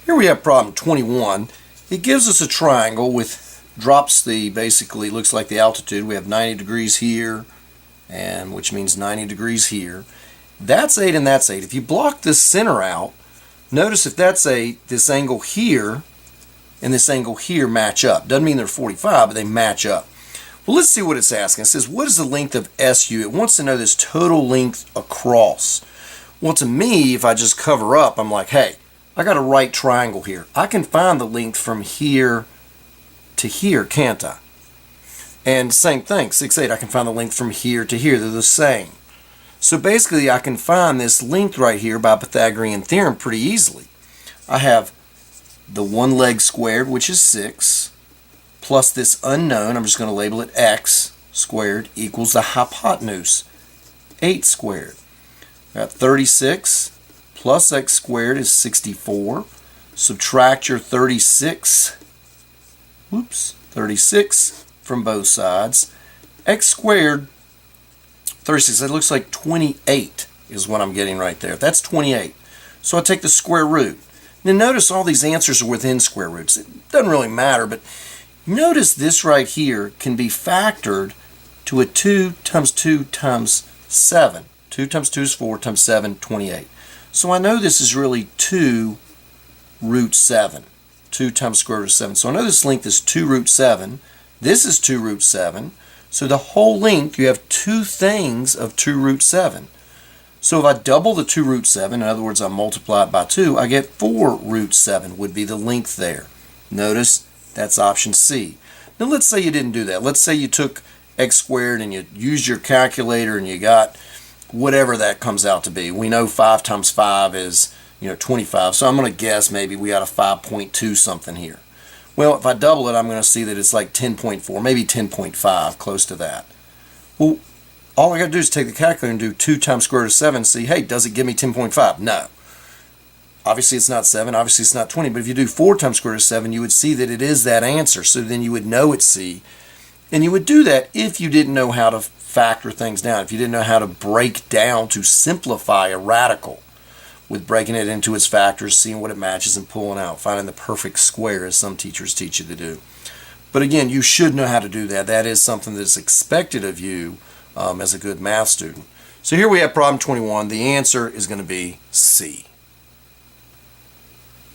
Here we have problem 21. It gives us a triangle with drops basically looks like the altitude. We have 90 degrees here, and which means 90 degrees here. That's 8 and that's 8. If you block this center out, notice if that's 8, this angle here and this angle here match up. Doesn't mean they're 45, but they match up. Well, let's see what it's asking. It says, what is the length of SU? It wants to know this total length across. Well, to me, if I just cover up, I'm like, hey, I got a right triangle here. I can find the length from here to here, can't I? And same thing, 6, 8, I can find the length from here to here. They're the same. So basically, I can find this length right here by Pythagorean Theorem pretty easily. I have the one leg squared, which is 6, plus this unknown, I'm just going to label it x squared, equals the hypotenuse, 8 squared. Got 36 plus x squared is 64. Subtract your 36 from both sides. X squared, 36, that looks like 28 is what I'm getting right there. That's 28. So I take the square root. Now notice all these answers are within square roots. It doesn't really matter, but notice this right here can be factored to a 2 times 2 times 7. 2 times 2 is 4 times 7, 28. So I know this is really 2 root 7. 2 times square root of 7. So I know this length is 2 root 7. This is 2 root 7. So the whole length, you have two things of 2 root 7. So if I double the 2 root 7, in other words, I multiply it by 2, I get 4 root 7 would be the length there. Notice that's option C. Now let's say you didn't do that. Let's say you took x squared and you used your calculator and you got whatever that comes out to be. We know 5 times 5 is 25, so I'm going to guess maybe we got a 5.2 something here. Well, if I double it, I'm going to see that it's like 10.4, maybe 10.5, close to that. Well, all I got to do is take the calculator and do 2 times square root of 7 and see, hey, does it give me 10.5? No. Obviously, it's not 7. Obviously, it's not 20. But if you do 4 times square root of 7, you would see that it is that answer. So then you would know it's C. And you would do that if you didn't know how to factor things down, if you didn't know how to break down to simplify a radical with breaking it into its factors, seeing what it matches and pulling out, finding the perfect square, as some teachers teach you to do. But again, you should know how to do that. That is something that's expected of you as a good math student. So here we have problem 21. The answer is going to be C.